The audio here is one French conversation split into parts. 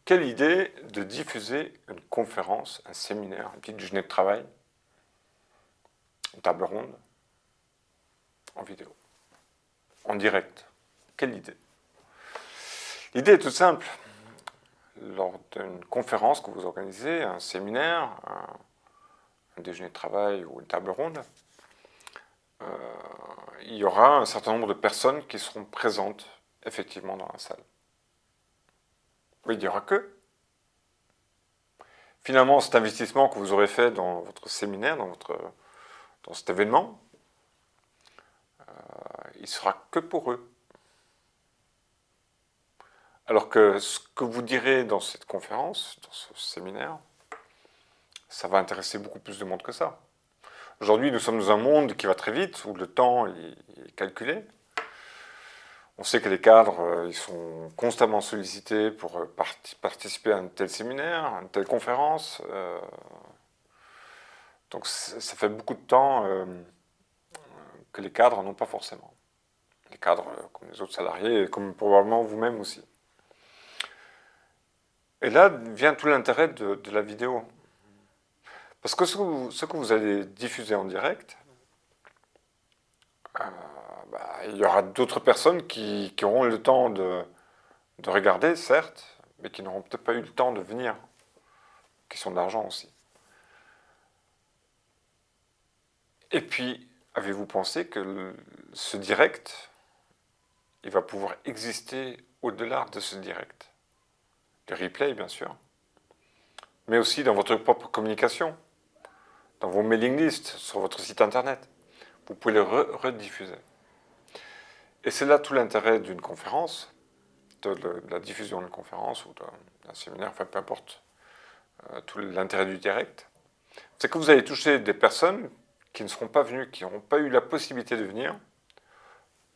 Quelle idée de diffuser une conférence, un séminaire, un petit déjeuner de travail, une table ronde, en vidéo, en direct. Quelle idée? L'idée est toute simple. Lors d'une conférence que vous organisez, un séminaire, un déjeuner de travail ou une table ronde, il y aura un certain nombre de personnes qui seront présentes effectivement dans la salle. Oui, il n'y aura que. Finalement, cet investissement que vous aurez fait dans votre séminaire, dans cet événement, il ne sera que pour eux. Alors que ce que vous direz dans cette conférence, dans ce séminaire, ça va intéresser beaucoup plus de monde que ça. Aujourd'hui, nous sommes dans un monde qui va très vite, où le temps est calculé. On sait que les cadres, ils sont constamment sollicités pour participer à un tel séminaire, à une telle conférence. Donc ça fait beaucoup de temps que les cadres n'ont pas forcément. Les cadres comme les autres salariés, et comme probablement vous-même aussi. Et là vient tout l'intérêt de la vidéo. Parce que ce que vous allez diffuser en direct, il y aura d'autres personnes qui auront le temps de regarder, certes, mais qui n'auront peut-être pas eu le temps de venir. Question d'argent aussi. Et puis, avez-vous pensé que ce direct, il va pouvoir exister au-delà de ce direct? Le replay, bien sûr, mais aussi dans votre propre communication, dans vos mailing lists, sur votre site internet. Vous pouvez le rediffuser. Et c'est là tout l'intérêt d'une conférence, de la diffusion d'une conférence ou d'un séminaire, enfin peu importe, tout l'intérêt du direct. C'est que vous allez toucher des personnes qui ne seront pas venues, qui n'auront pas eu la possibilité de venir,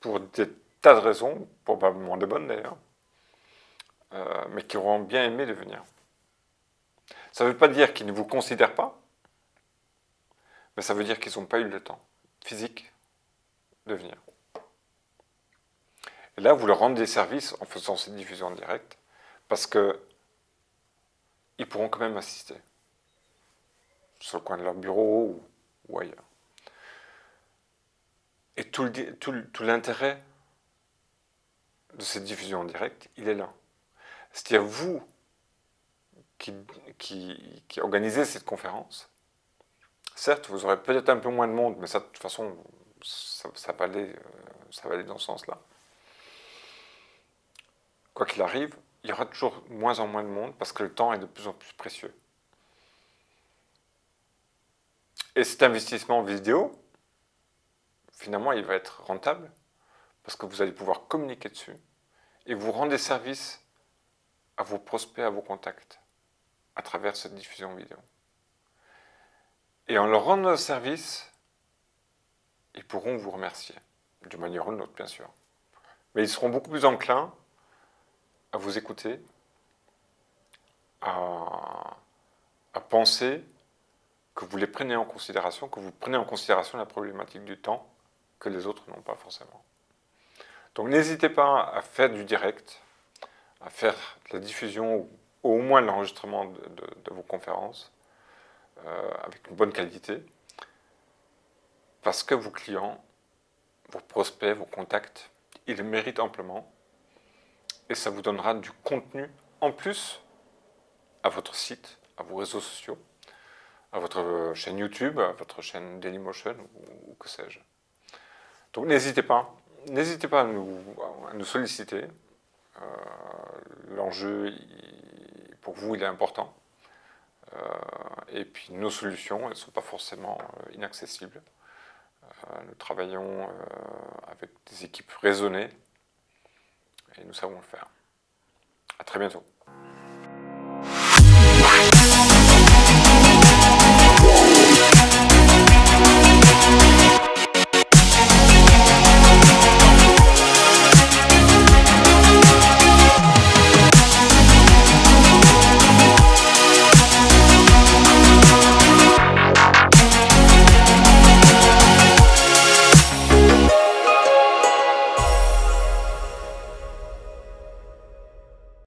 pour des tas de raisons, probablement de bonnes d'ailleurs, mais qui auront bien aimé de venir. Ça ne veut pas dire qu'ils ne vous considèrent pas, mais ça veut dire qu'ils n'ont pas eu le temps physique de venir. Et là, vous leur rendez des services en faisant cette diffusion en direct, parce qu'ils pourront quand même assister, sur le coin de leur bureau ou ailleurs. Et tout l'intérêt de cette diffusion en direct, il est là. C'est-à-dire vous qui organisez cette conférence, certes, vous aurez peut-être un peu moins de monde, mais ça, de toute façon, ça va aller dans ce sens-là. Quoi qu'il arrive, il y aura toujours de moins en moins de monde parce que le temps est de plus en plus précieux. Et cet investissement vidéo, finalement, il va être rentable parce que vous allez pouvoir communiquer dessus et vous rendez service à vos prospects, à vos contacts à travers cette diffusion vidéo. Et en leur rendant service, ils pourront vous remercier, d'une manière ou d'une autre, bien sûr. Mais ils seront beaucoup plus enclins à vous écouter, à penser que vous les prenez en considération, que vous prenez en considération la problématique du temps que les autres n'ont pas forcément. Donc n'hésitez pas à faire du direct, à faire de la diffusion ou au moins l'enregistrement de vos conférences avec une bonne qualité, parce que vos clients, vos prospects, vos contacts, ils le méritent amplement et ça vous donnera du contenu en plus à votre site, à vos réseaux sociaux, à votre chaîne YouTube, à votre chaîne Dailymotion ou que sais-je. Donc n'hésitez pas à nous solliciter. L'enjeu, pour vous, il est important. Et puis nos solutions, elles ne sont pas forcément inaccessibles. Nous travaillons avec des équipes raisonnées et nous savons le faire. À très bientôt.